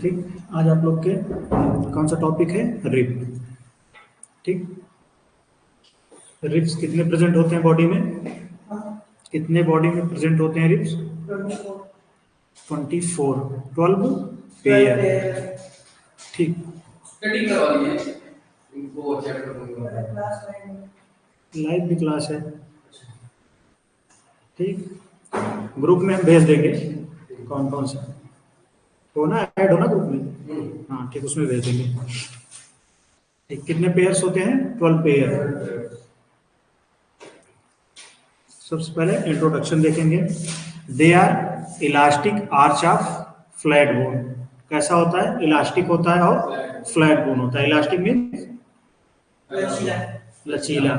ठीक, आज आप लोग के कौन सा टॉपिक है? रिब। ठीक, रिब्स कितने प्रेजेंट होते हैं बॉडी में? कितने बॉडी में प्रेजेंट होते हैं रिब्स? 24, 12 पेयर। ठीक, लाइव भी क्लास है। ठीक, ग्रुप में हम भेज देंगे कौन कौन सा हो ना, ऐड हो ना ग्रुप में। हाँ ठीक, उसमें भेज देंगे। ठीक, कितने पेयर्स होते हैं? 12 पेयर। सबसे पहले इंट्रोडक्शन देखेंगे। They are elastic arch of flat bone. कैसा होता है? इलास्टिक होता है और फ्लैट बोन होता है। इलास्टिक मीन्स लचीला।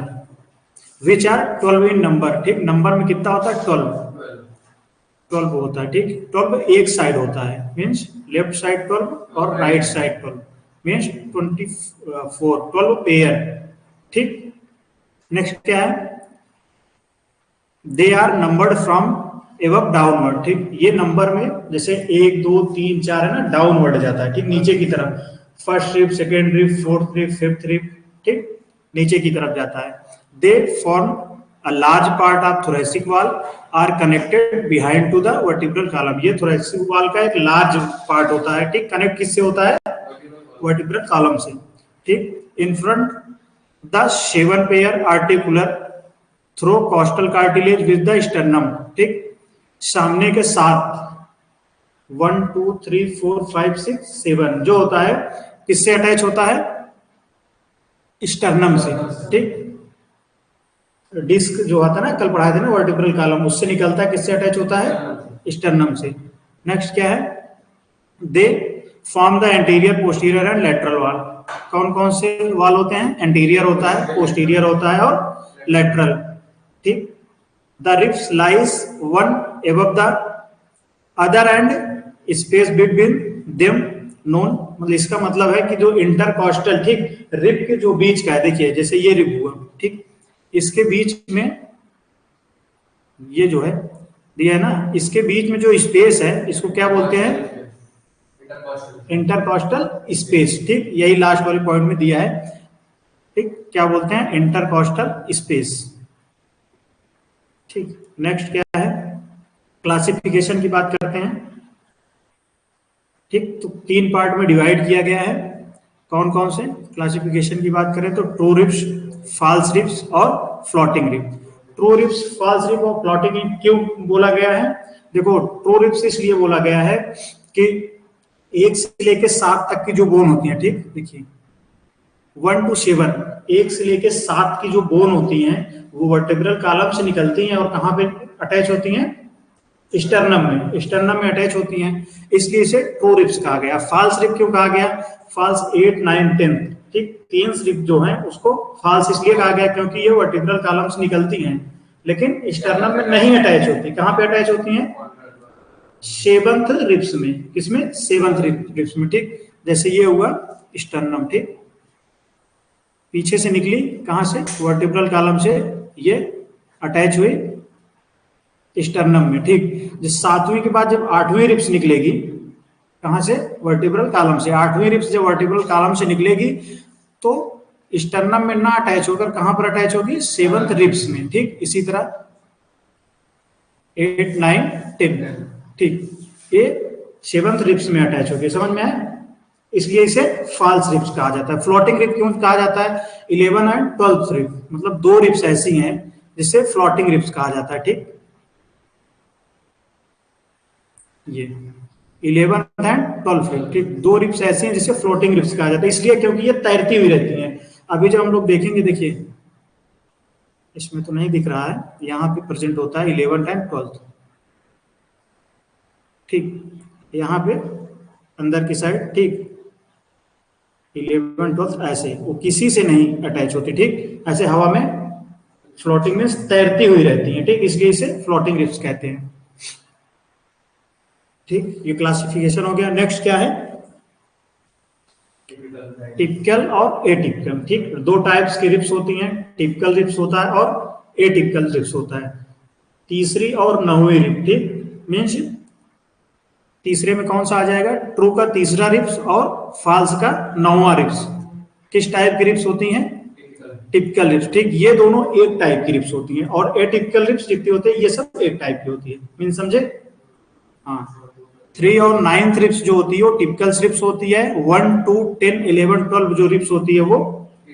Which are 12 in number. ठीक, नंबर में कितना होता है? 12 होता है। ठीक, 12 एक साइड होता है, मीन्स लेफ्ट साइड 12 और राइट साइड 12, मीन्स 24, 12 पेयर। ठीक, नेक्स्ट क्या है? They are numbered from above downward. ठीक, ये नंबर में जैसे 1 2 3 4 है ना, डाउनवर्ड जाता है। ठीक, नीचे की तरफ। First rib, second rib, fourth rib, fifth rib. ठीक, नीचे की तरफ जाता है। They form a large part of thoracic wall are connected behind to the vertebral column. ये थोरेसिक वॉल का एक लार्ज पार्ट होता है। ठीक, कनेक्ट किससे होता है? वर्टिब्रल कॉलम से। ठीक, in front the 7 pair articular through costal cartilage with the sternum. ठीक, सामने के 7, 1 2 3 4 5 6 7 जो होता है किससे अटैच होता है? स्टर्नम से। ठीक, डिस्क जो आता है ना, कल पढ़ाए थे ना वर्टिब्रल कॉलम, उससे निकलता है। किससे अटैच होता है? स्टर्नम से। नेक्स्ट क्या है? They form the anterior, posterior and lateral wall. कौन कौन से वॉल होते हैं? एंटीरियर होता है, पोस्टीरियर होता है और लेटरल। ठीक, the ribs lies one above the other and space between them known. मतलब इसका मतलब है कि जो इंटरकॉस्टल, ठीक, रिब के जो बीच का है, देखिए जैसे ये रिब हुआ, ठीक, इसके बीच में ये जो है दिया है ना, इसके बीच में जो स्पेस है इसको क्या बोलते हैं? Intercostal space. ठीक, यही लास्ट वाले पॉइंट में दिया है। ठीक, क्या बोलते हैं? Intercostal space. ठीक, नेक्स्ट क्या है? क्लासिफिकेशन की बात करते हैं। ठीक, तो 3 पार्ट में डिवाइड किया गया है। कौन कौन से? क्लासिफिकेशन की बात करें तो ट्रू रिब्स, फॉल्स रिब्स और floating rib. True ribs, false rib और फ्लोटिंग रिब क्यों बोला गया है? देखो, ट्रू रिब्स इसलिए बोला गया है कि 1 से लेकर 7 तक की जो बोन होती है, ठीक, देखिए 1 to 7, 1 से लेकर 7 की जो बोन होती हैं वो वर्टेब्रल कॉलम से निकलती हैं और कहाँ पे अटैच होती हैं? स्टर्नम में। स्टर्नम में अटैच होती हैं, इसलिए इसे ट्रू रिब्स कहा गया। फॉल्स रिब क्यों कहा गया? फॉल्स 8 9 10, ठीक, 3 रिब जो है उसको फॉल्स इसलिए कहा गया क्योंकि ये वर्टिब्रल कॉलम से निकलती हैं लेकिन स्टर्नम में नहीं अटैच होती। कहां पे अटैच होती हैं? 7th रिब्स में। किसमें? 7th रिब्स में। ठीक, जैसे ये हुआ स्टर्नम। ठीक, पीछे से निकली कहां से? वर्टिब्रल कॉलम से, ये अटैच हुई स्टर्नम में। ठीक, जो 7वीं के बाद जब 8वीं रिब्स निकलेगी, कहां से? वर्टिब्रल कॉलम से। 8वीं रिब्स जब वर्टिब्रल कॉलम से निकलेगी तो स्टर्नम में ना अटैच होकर कहां पर अटैच होगी? 7th रिब्स में। ठीक, इसी तरह 8 9 10, ठीक, ये 7th रिब्स में अटैच होगी। समझ में आया? इसलिए इसे फॉल्स रिब्स कहा जाता है। फ्लोटिंग रिब क्यों कहा जाता है? 11 एंड 12th रिब, मतलब 2 रिब्स ऐसी हैं जिसे फ्लोटिंग रिब्स कहा जाता है। ठीक, ये 11th एंड 12th रिब, ठीक, 2 रिब्स ऐसी हैं जिसे फ्लोटिंग रिब्स कहा जाता है। इसलिए क्योंकि ये तैरती हुई रहती हैं। अभी जब हम लोग देखेंगे, देखिए इसमें तो नहीं दिख रहा है, यहाँ पे प्रेजेंट होता है 11th एंड 12th। ठीक, यहाँ पे अंदर की साइड, ठीक, 11 12 ऐसे, वो किसी से नहीं अटैच होती। ठीक, ऐसे हवा में फ्लोटिंग में तैरती हुई रहती हैं। ठीक, इसलिए इसे फ्लोटिंग रिब्स कहते हैं। ठीक, ये क्लासिफिकेशन हो गया। नेक्स्ट क्या है? टिपिकल और एटिपिकल। ठीक, 2 टाइप्स की रिब्स होती हैं, टिपिकल रिब्स होता है और एटिपिकल रिब्स होता है। तीसरी और 9वीं रिब, ठीक, मीन्स तीसरे में कौन सा आ जाएगा? ट्रू का तीसरा रिप्स और फॉल्स का 9वां रिप्स। किस टाइप की रिप्स होती हैं? Typical ribs. ठीक, ये दोनों एक टाइप की रिप्स होती हैं और एटिपिकल रिप्स जितनी होती है ये सब एक टाइप की होती है। मीन समझे? हाँ, 3 और 9th रिप्स जो होती है वो टिपिकल रिप्स होती है। 1 2 10 11 12 जो रिप्स होती है वो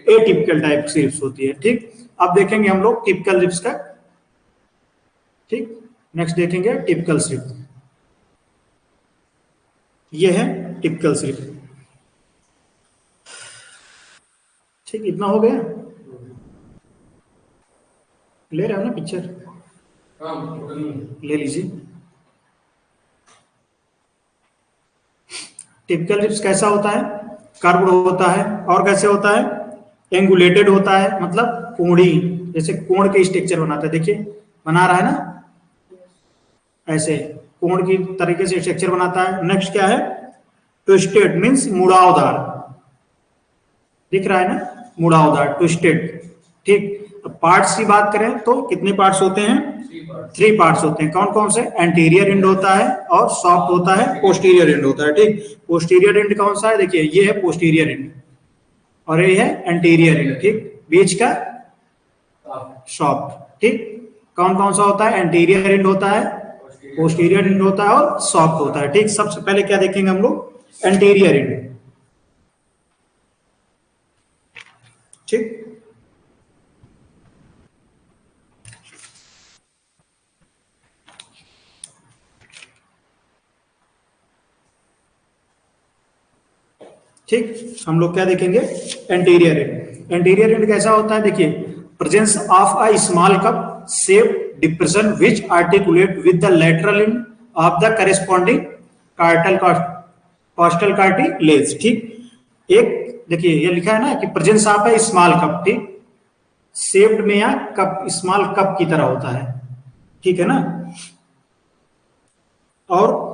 एटिपिकल टाइप की रिप्स होती है। ठीक, अब देखेंगे हम लोग टिपिकल रिप्स का। ठीक, नेक्स्ट देखेंगे टिपिकल रिप्स। ये है टिपिकल रिप्स। ठीक, इतना हो गया। ले रहे हो ना पिक्चर? ले लीजिए। टिपिकल रिप्स कैसा होता है? कर्व्ड होता है। और कैसे होता है? एंगुलेटेड होता है, मतलब कोणी, जैसे कोण के स्ट्रक्चर बनाता है। देखिए बना रहा है ना, ऐसे कोण की तरीके से स्ट्रक्चर बनाता है। नेक्स्ट क्या है? ट्विस्टेड मीन्स मुड़ावदार। दिख रहा है ना, मुड़ावदार, ट्विस्टेड। ठीक, पार्ट्स की बात करें तो कितने पार्ट्स होते हैं? 3 पार्ट्स होते हैं। कौन कौन से? एंटीरियर एंड होता है और सॉफ्ट होता है, पोस्टीरियर एंड होता है। ठीक, पोस्टीरियर एंड कौन सा है? देखिए ये है पोस्टीरियर एंड और ये है एंटीरियर एंड। ठीक, बीच का सॉफ्ट। ठीक, कौन कौन सा होता है? एंटीरियर एंड होता है, पोस्टीरियर एंड होता है और सॉफ्ट होता है। ठीक, सबसे पहले क्या देखेंगे हम लोग? Anterior and. ठीक, ठीक, हम लोग क्या देखेंगे? Anterior and. एंटीरियर एंड कैसा होता है? देखिए, presence of a small cup shape depression which articulate with the lateral end of the corresponding cartel costal cartilage. ठीक, एक देखिए ये लिखा है ना कि presence of a small cup. ठीक, शेप्ड में या कप, स्मॉल कप की तरह होता है। ठीक है ना, और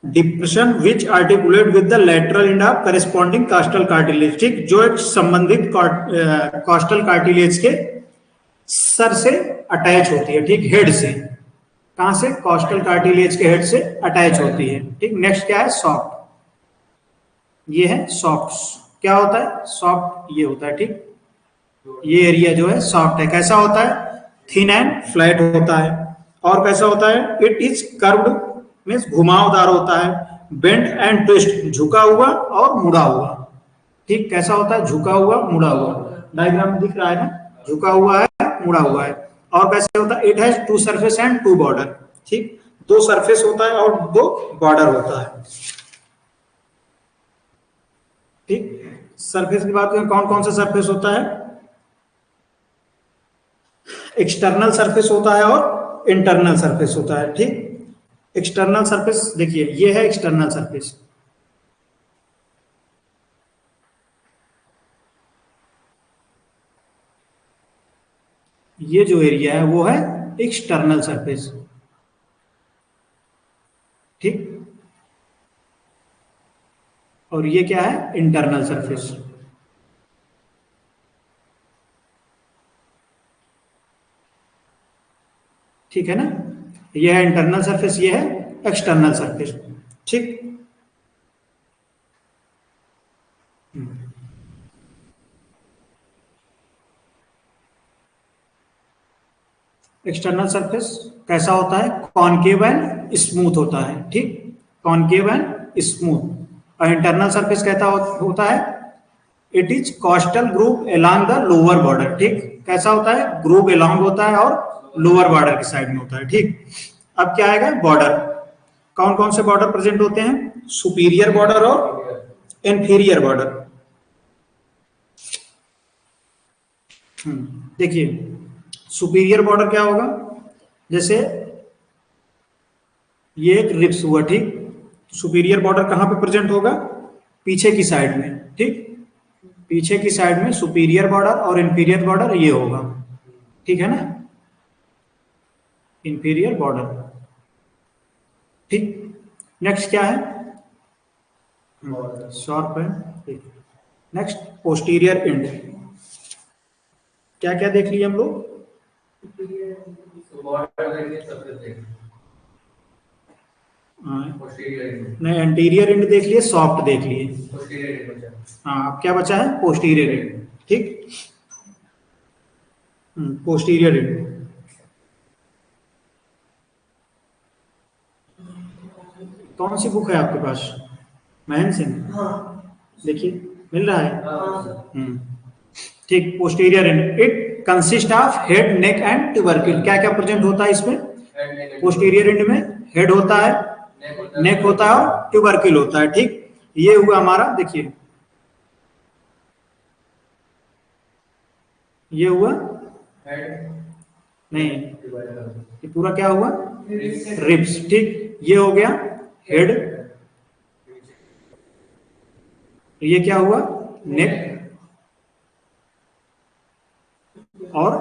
depression which articulate with the lateral end of corresponding costal cartilage. ठीक, जो एक संबंधित कॉस्टल कार्टिलेज के सर से अटैच होती है। ठीक, हेड से। कहां से? कॉस्टल कार्टिलेज के हेड से अटैच होती है। ठीक, नेक्स्ट क्या है? सॉफ्ट। ये है सॉफ्ट। क्या होता है? सॉफ्ट ये होता है। ठीक, ये एरिया जो है सॉफ्ट है। कैसा होता है? थिन एंड फ्लैट होता है। और कैसा होता है? इट इज कर्व्ड मीन्स घुमावदार होता है। बेंड एंड ट्विस्ट, झुका हुआ और मुड़ा हुआ। ठीक, कैसा होता है? झुका हुआ, मुड़ा हुआ। डायग्राम में दिख रहा है ना, झुका हुआ है, मुड़ा हुआ है। और कैसे होता है? It has 2 surface and 2 border. ठीक, 2 सरफेस होता है और 2 बॉर्डर होता है। ठीक, सरफेस की बात करें, कौन कौन सा सरफेस होता है? एक्सटर्नल सरफेस होता है और इंटरनल सरफेस होता है। ठीक, एक्सटर्नल सरफेस देखिए ये है एक्सटर्नल सरफेस। ये जो एरिया है वो है एक्सटर्नल सरफेस। ठीक, और ये क्या है? Internal surface. ठीक है ना, ये है इंटरनल सरफेस, ये है एक्सटर्नल सरफेस। ठीक, एक्सटर्नल सरफेस कैसा होता है? कॉनकेव एंड स्मूथ होता है। ठीक, कॉनकेव एंड स्मूथ। और इंटरनल सरफेस कहता होता है it is costal groove along the lower border. ठीक, कैसा होता है? ग्रूव एलॉन्ग होता है और लोअर बॉर्डर की साइड में होता है। ठीक, अब क्या आएगा? बॉर्डर। कौन कौन से बॉर्डर प्रेजेंट होते हैं? सुपीरियर बॉर्डर और इंफीरियर बॉर्डर। देखिए सुपीरियर बॉर्डर क्या होगा? जैसे ये एक रिप्स हुआ। ठीक, सुपीरियर बॉर्डर कहां पे प्रेजेंट होगा? पीछे की साइड में। ठीक, पीछे की साइड में सुपीरियर बॉर्डर और इंफीरियर बॉर्डर ये होगा। ठीक है ना, इंफीरियर बॉर्डर। ठीक, नेक्स्ट क्या है? शॉर्प है। Next posterior and. क्या क्या देख लिए हम लोग? नहीं, एंटीरियर एंड देख लिए, सॉफ्ट देख लिए। हाँ, अब क्या बचा है? Posterior and. ठीक, पोस्टीरियर एंड। कौन सी बुक है आपके पास? महेंद्र सिंह? देखिए, मिल रहा है। ठीक, posterior end it consist of head, neck and tubercle. क्या क्या प्रेजेंट होता है इसमें? पोस्टीरियर एंड में हेड होता है, नेक होता है और ट्यूबरक्ल होता है। ठीक, ये हुआ हमारा, देखिए ये हुआ नहीं, ये पूरा क्या हुआ? रिब्स। ठीक, ये हो गया हेड, ये क्या हुआ? नेक और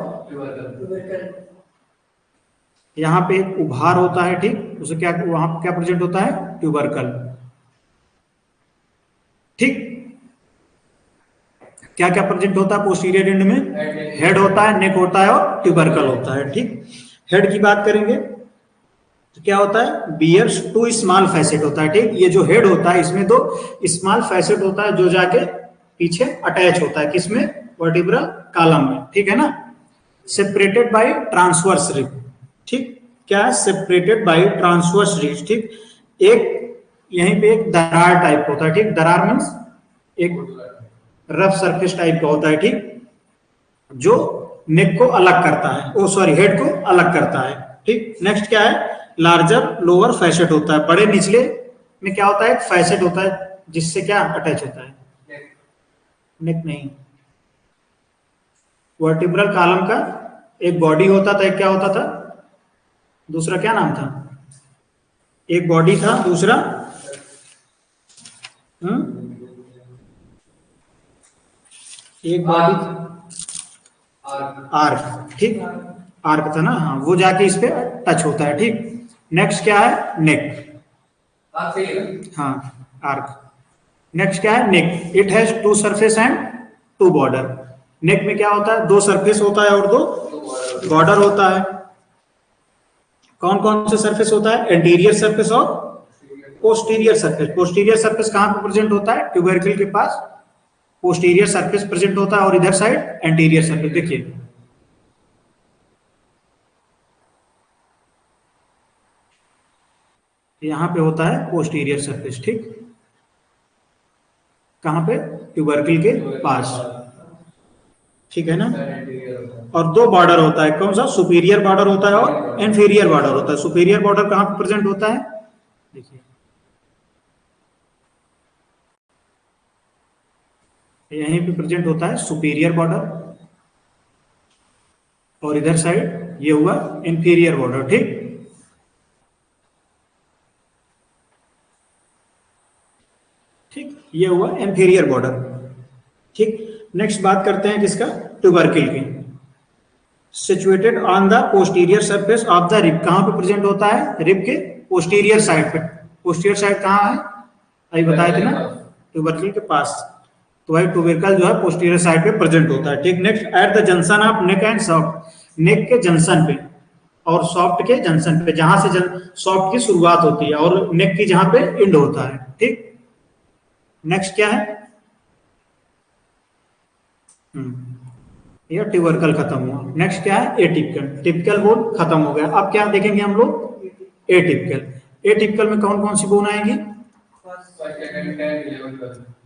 यहाँ पे एक उभार होता है। ठीक, उसे क्या, वहां क्या प्रेजेंट होता है? ट्यूबरकल। ठीक, क्या क्या प्रेजेंट होता है पोस्टीरियर एंड में? हेड होता है, नेक होता है और ट्यूबरकल होता है। ठीक, हेड की बात करेंगे तो क्या होता है? बियर्स टू स्मॉल फैसेट होता है। ठीक, ये जो हेड होता है इसमें दो स्मॉल फैसेट होता है जो जाके पीछे अटैच होता है, किसमें? वर्टिब्रल कॉलम में। ठीक है ना, सेपरेटेड बाय ट्रांसवर्स रिब। ठीक, क्या है? Separated by transverse rib. ठीक, एक यहीं पे एक दरार टाइप होता है। ठीक, दरार मीन्स एक रफ सरफेस टाइप का होता है। ठीक, जो नेक को अलग करता है, ओ सॉरी, हेड को अलग करता है। ठीक, नेक्स्ट क्या है? लार्जर लोअर फैसेट होता है। बड़े निचले में क्या होता है? एक फैसेट होता है जिससे क्या अटैच होता है? नेक नहीं, वर्टिब्रल कॉलम का एक बॉडी होता था, एक क्या होता था? दूसरा क्या नाम था? एक बॉडी था, दूसरा एक बॉडी, आर्क। ठीक, आर्क था ना, हाँ, वो जाके इस पे टच होता है। ठीक, नेक्स्ट क्या है? नेक। हाँ, आर्क। नेक्स्ट क्या है? Neck. It has two surface and two border. Neck में क्या होता है? दो सरफेस होता है और दो बॉर्डर होता है। कौन कौन से सरफेस होता है? एंटीरियर सरफेस और पोस्टीरियर सरफेस। पोस्टीरियर सरफेस कहां पे प्रेजेंट होता है? ट्यूबरकल के पास पोस्टीरियर सरफेस प्रेजेंट होता है और इधर साइड एंटीरियर सरफेस। देखिए, यहां पे होता है पोस्टीरियर सरफेस। ठीक, कहां पे? ट्यूबरकल के पास। ठीक है ना, और दो बॉर्डर होता है। कौन सा? सुपीरियर बॉर्डर होता है और इंफीरियर बॉर्डर होता है। सुपीरियर बॉर्डर कहां पे प्रेजेंट होता है? देखिए, यहीं पे प्रेजेंट होता है सुपीरियर बॉर्डर और इधर साइड ये हुआ इंफीरियर बॉर्डर। ठीक, ठीक, ये हुआ इंफीरियर बॉर्डर। ठीक, नेक्स्ट बात करते हैं किसका? ट्यूबरकल की। Situated on the posterior surface of the rib. कहां पे प्रेजेंट होता है? रिब के पोस्टीरियर साइड पे। पोस्टीरियर साइड कहां है? अभी बताए थे ना, ट्यूबरकल के पास। तो भाई ट्यूबरकल जो है पोस्टीरियर साइड पे प्रेजेंट होता है। ठीक, next, at the junction of neck and shaft. Neck के जंक्शन पे और सॉफ्ट के जंक्शन पे, जहां से सॉफ्ट की शुरुआत होती है और नेक की जहां पे एंड होता है। ठीक, नेक्स्ट क्या है? ये ट्यूबरकल खत्म हुआ। नेक्स्ट क्या है? एटिपिकल। टिपिकल बोन खत्म हो गया। अब क्या देखेंगे हम लोग? एटिपिकल। एटिपिकल में कौन कौन सी बोन आएंगी?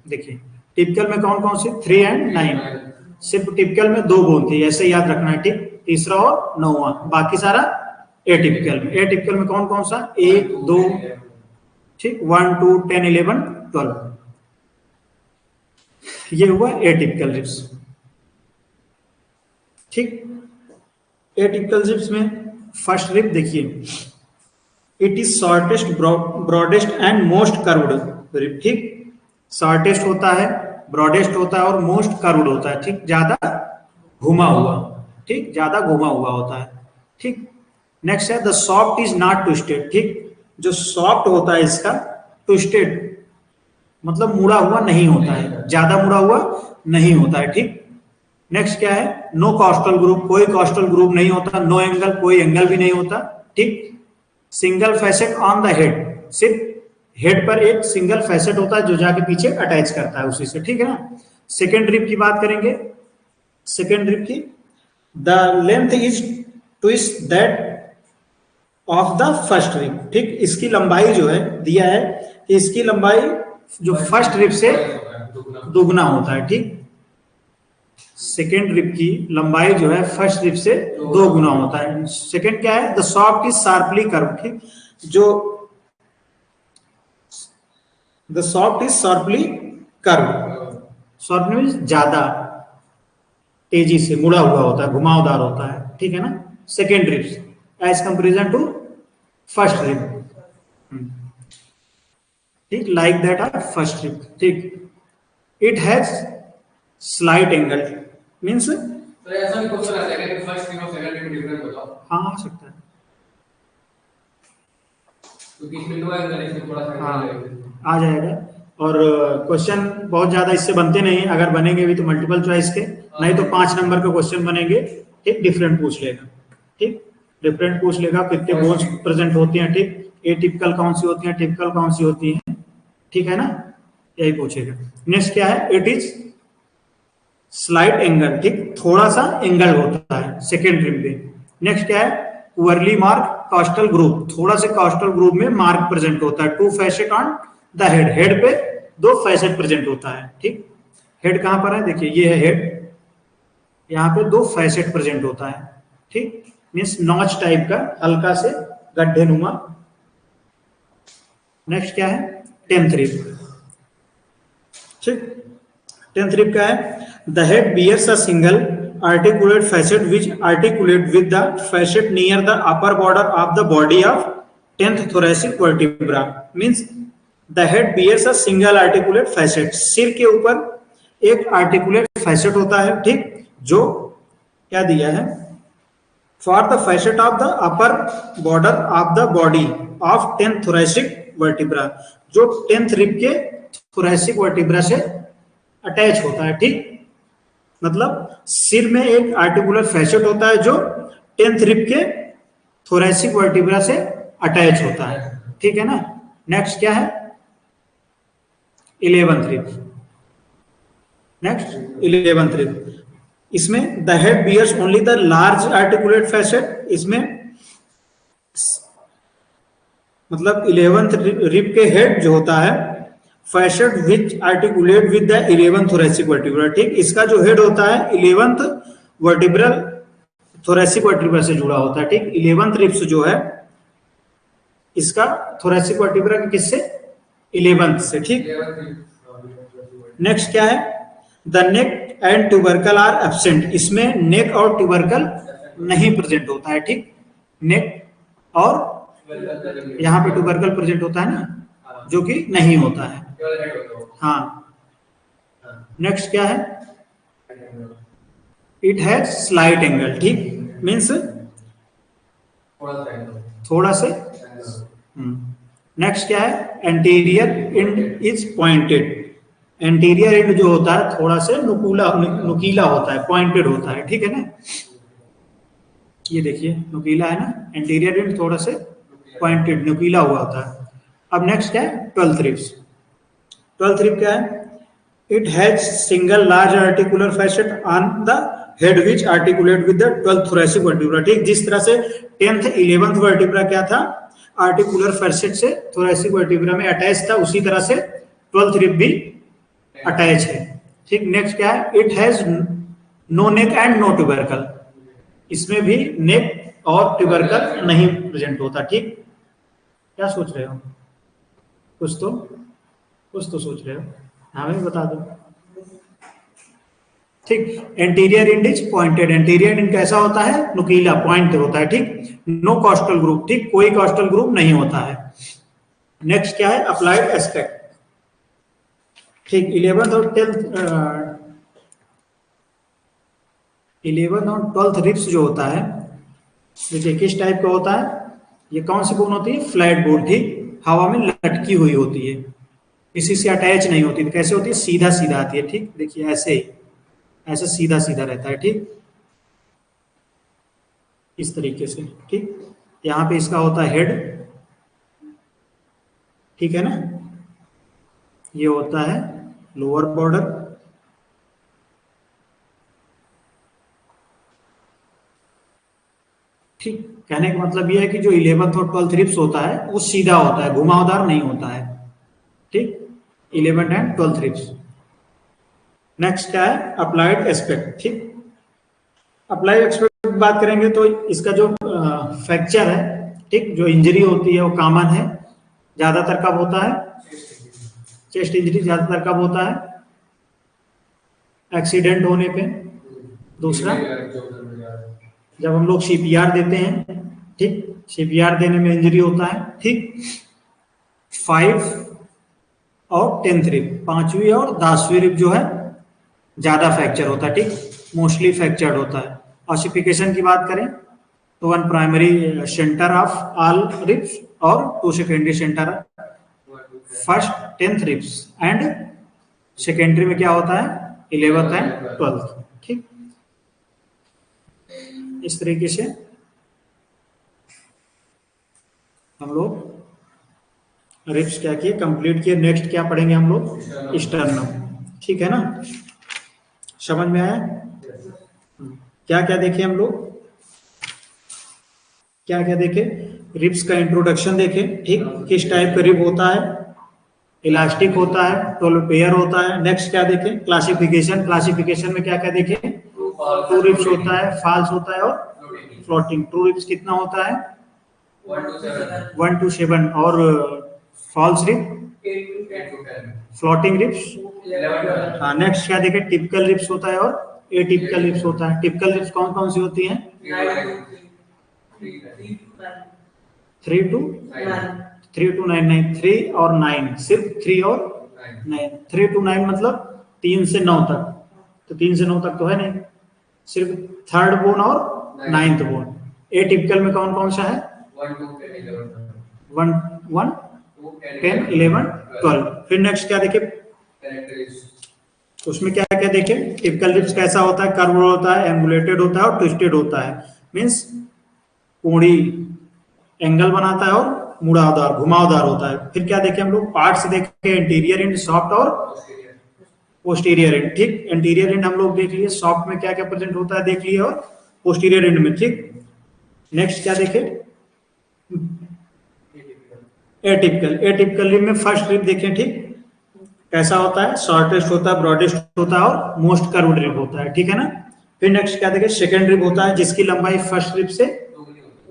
देखिए, टिपिकल में कौन कौन सी? 3 एंड 9। सिर्फ टिपिकल में दो बोन थी, ऐसे याद रखना है। ठीक, तीसरा और 9वां, बाकी सारा एटिपिकल में। एटिपिकल में कौन कौन सा? 1 2, ठीक, 1 2 10 11 12। ये हुआ एटिपिकल रिब्स। ठीक, एटिपिकल रिब्स में फर्स्ट रिब देखिए, it is shortest, broadest and most curved rib. ठीक, शॉर्टेस्ट होता है, ब्रॉडेस्ट होता है और मोस्ट कर्व्ड होता है। ठीक, ज्यादा घुमा हुआ। ठीक, ज्यादा घुमा हुआ होता है। ठीक, नेक्स्ट है the soft is not twisted. ठीक, जो सॉफ्ट होता है इसका ट्विस्टेड मतलब मुड़ा हुआ नहीं होता है, ज्यादा मुड़ा हुआ नहीं होता है। ठीक, नेक्स्ट क्या है? नो कॉस्टल ग्रुप, कोई कॉस्टल ग्रुप नहीं होता। नो एंगल, कोई एंगल भी नहीं होता। ठीक, single facet on the head, सिर्फ हेड पर एक सिंगल फैसेट होता है जो जाके पीछे अटैच करता है उसी से, ठीक है ना। सेकेंड रिब की बात करेंगे, सेकेंड रिब की, the length is twist that of the first rib, ठीक, इसकी लंबाई जो है दिया है कि इसकी लंबाई जो फर्स्ट रिब से दुगना होता है, ठीक। सेकेंड रिब की लंबाई जो है फर्स्ट रिब से 2 गुना होता है। सेकेंड क्या है, the soft is sharply curve, ठीक, जो the soft is sharply curve, sharp means ज्यादा तेजी से मुड़ा हुआ होता है, घुमावदार होता है, ठीक है ना, second ribs as comparison to first rib, ठीक, like that are first rib, ठीक। It has slight angle means, तो ऐसा भी क्वेश्चन आ जाएगा कि फर्स्ट रिब और सेकंड रिब में डिफरेंस बताओ। हाँ आ सकता है, क्योंकि इसमें दो एंगल है, इसमें थोड़ा सा हाँ आ जाएगा। और क्वेश्चन बहुत ज्यादा इससे बनते नहीं, अगर बनेंगे भी तो मल्टीपल चॉइस के, नहीं तो 5 नंबर के क्वेश्चन बनेंगे, ठीक, डिफरेंट पूछ लेगा, ठीक, डिफरेंट पूछ लेगा, कितने बोन्स प्रेजेंट होती हैं, ठीक, ए टिपिकल कौन सी होती है, टिपिकल कौन सी होती है, ठीक है ना, यही पूछेगा। नेक्स्ट क्या है, इट इज स्लाइट एंगल, ठीक, थोड़ा सा एंगल होता है सेकेंड रिब में। नेक्स्ट क्या है, पुअरली मार्क कॉस्टल ग्रुप, थोड़ा से कॉस्टल ग्रुप में मार्क प्रेजेंट होता है। 2 facet on the head, head पे 2 फैसेट प्रेजेंट होता है, ठीक, हेड कहां पर है, देखिए ये है हेड, यहाँ पे 2 फैसेट प्रेजेंट होता है, ठीक, मीन्स नॉच टाइप का, हल्का से गड्ढे नुमा। नेक्स्ट क्या है, टेंथ रिब, ठीक, टेंथ रिब क्या है, the head bears a single articulate facet which articulate with the facet near the upper border of the body of 10th thoracic vertebra, means the head bears a single articulate facet, सिर के ऊपर एक articulate facet होता है, ठीक, जो क्या दिया है, for the facet of the upper border of the body of 10th thoracic vertebra, जो 10th rib के thoracic vertebra से अटैच होता है, ठीक, मतलब सिर में एक आर्टिकुलर फैसेट होता है जो 10th रिब के थोरैसिक वर्टिब्रा से अटैच होता है, ठीक है ना। नेक्स्ट क्या है, 11th rib, next 11th rib, इसमें the head bears only the large articulate facet, इसमें मतलब 11th रिब के हेड जो होता है facet which articulate with the 11th thoracic vertebra, ठीक, इसका जो हेड होता है 11th वर्टिब्रल thoracic vertebra से जुड़ा होता है, ठीक, 11th रिब्स जो है इसका thoracic vertebra के किससे, 11th से, ठीक। नेक्स्ट क्या है, the neck and tubercle are absent, इसमें नेक और ट्यूबरकल नहीं प्रेजेंट होता है, ठीक, नेक और यहाँ पे ट्यूबरकल प्रेजेंट होता है ना, जो कि नहीं होता है, हाँ। नेक्स्ट क्या है, इट हैज स्लाइट एंगल, ठीक, मीन्स थोड़ा से। नेक्स्ट क्या है, anterior and is pointed, anterior and जो होता है थोड़ा से नुकीला होता है, पॉइंटेड होता है, ठीक है ना, ये देखिए नुकीला है ना, एंटीरियर एंड थोड़ा से पॉइंटेड नुकीला हुआ होता है। अब नेक्स्ट क्या है, 12th रिब्स, 12th रिब क्या है, it has single large articular facet on the head which articulate with the 12th thoracic vertebra, ठीक, जिस तरह से 10th 11th वर्टिब्रा क्या था, आर्टिकुलर फैसेट से thoracic vertebra में अटैच था, उसी तरह से 12th रिब भी अटैच है, ठीक। नेक्स्ट क्या है, it has no neck and no tubercle, इसमें भी नेक और ट्यूबरकल नहीं प्रेजेंट होता, ठीक। क्या सोच रहे हो, कुछ तो सोच रहे हो, हमें बता दो, ठीक। Anterior and is pointed, anterior and कैसा होता है, नुकीला, पॉइंट होता है, ठीक। नो कॉस्टल ग्रुप, ठीक, कोई कॉस्टल ग्रुप नहीं होता है। नेक्स्ट क्या है, अप्लाइड एस्पेक्ट, ठीक, 11th और 12th रिब्स जो होता है, देखिए किस टाइप का होता है, ये कौन सी बोन होती है, फ्लैट बोन, ठीक, हवा में लटकी हुई होती है, किसी से अटैच नहीं होती, तो कैसे होती है, सीधा सीधा आती है, ठीक, देखिए ऐसे ही, ऐसे सीधा सीधा रहता है, ठीक, इस तरीके से, ठीक। यहाँ पे इसका होता है हेड, ठीक है ना। ये होता है लोअर बॉर्डर, ठीक। कहने का मतलब ये है कि जो 11th और 12th रिप्स होता है वो सीधा होता है, घुमावदार नहीं होता है, ठीक। 11th and 12th ribs. Next क्या है, अप्लाइड एस्पेक्ट, ठीक। अप्लाइड एस्पेक्ट की बात करेंगे तो इसका जो फ्रैक्चर है, ठीक, जो इंजरी होती है वो कॉमन है, ज्यादातर कब होता है, चेस्ट इंजरी ज्यादातर कब होता है, एक्सीडेंट होने पे। दूसरा, जब हम लोग सीपीआर देते हैं, ठीक, सीपीआर देने में इंजरी होता है, ठीक। 5 और 10th रिप, 5वीं और 10वीं रिप जो है ज्यादा फ्रैक्चर होता है, ठीक, मोस्टली फ्रैक्चर्ड होता है। ऑसिफिकेशन की बात करें तो 1 primary centre of all ribs और 2 secondary centre, first 10th ribs and secondary में क्या होता है, 11th एंड 12th, ठीक। इस तरीके से हम लोग रिप्स क्या किए, कंप्लीट किए। नेक्स्ट क्या पढ़ेंगे हम लोग, स्टर्नम, ठीक है ना। समझ में आया, क्या क्या देखे हम लोग, क्या क्या देखे, रिप्स का इंट्रोडक्शन देखे, ठीक, किस टाइप का रिप होता है, इलास्टिक होता है, 12 पेयर होता है। नेक्स्ट क्या देखे, क्लासिफिकेशन, क्लासिफिकेशन में क्या क्या देखे, ट्रू रिप्स होता है, फॉल्स होता है और फ्लोटिंग। ट्रू रिप्स कितना होता है, 1 to 7 और फॉल्स रिप, फ्लोटिंग रिप्स, हाँ। नेक्स्ट क्या देखे, टिपिकल रिप्स होता है और एटिपिकल रिप्स होता है। टिपिकल रिप्स कौन कौन सी होती हैं, 3 to 9, 3 और 9, सिर्फ 3 और 9, 3 to 9 मतलब 3 से 9 तक, तो 3 से 9 तक तो है नहीं, सिर्फ 3rd बोन और 9th बोन। एटिपिकल में कौन कौन सा है, 1, 10, 11, 12। फिर नेक्स्ट क्या देखे, उसमें क्या क्या देखे, टिपिकल रिप्स कैसा होता है, कर्व होता है, एंगुलेटेड होता है और ट्विस्टेड होता है, मींस कोणी एंगल बनाता है और मुड़ावदार, घुमावदार होता है। फिर क्या देखे हम लोग, पार्ट्स देखे, इंटीरियर एंड सॉफ्ट और पोस्टीरियर एंड, ठीक। इंटीरियर एंड हम लोग देख लिए, सॉफ्ट में क्या क्या प्रेजेंट होता है देख लिए, और पोस्टीरियर एंड में, ठीक। नेक्स्ट क्या देखे, एटिपिकल, एटिपिकल रिप में फर्स्ट रिप देखें, ठीक, कैसा होता है, शॉर्टेस्ट होता है, ब्रॉडेस्ट होता है और मोस्ट कर्व्ड रिप होता है, ठीक है ना। फिर नेक्स्ट क्या देखें, सेकंड रिप होता है जिसकी लंबाई फर्स्ट रिप से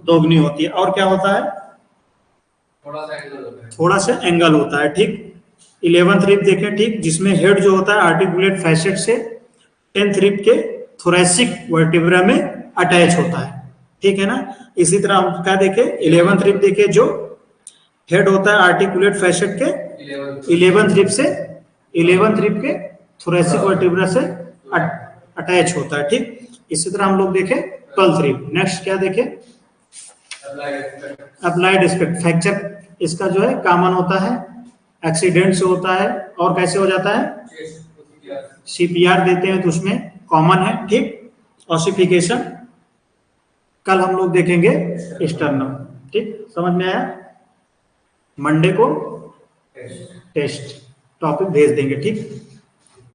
दोगुनी होती है, और क्या होता है, थोड़ा सा एंगल होता है, ठीक। 11th रिप देखें, ठीक, जिसमें हेड जो होता है आर्टिकुलेट फैसेट से 10th रिप के थोरेसिक वर्टिब्रा में अटैच होता है, ठीक है ना। इसी तरह हम क्या देखे, 11th रिप देखे, जो हेड होता है आर्टिकुलेट फैसेट के 11th रिप से 11th रिप के थोरेसिक वर्टिब्रा से अटैच होता है, ठीक। इसी तरह हम लोग देखे 12th रिप। नेक्स्ट क्या देखे, अप्लाइड एस्पेक्ट, फ्रैक्चर इसका जो है कॉमन होता है, एक्सीडेंट से होता है और कैसे हो जाता है, सीपीआर देते हैं तो उसमें कॉमन है, ठीक। ऑसिफिकेशन कल हम लोग देखेंगे स्टर्नम, ठीक। समझ में आया, मंडे को टेस्ट टॉपिक भेज देंगे, ठीक।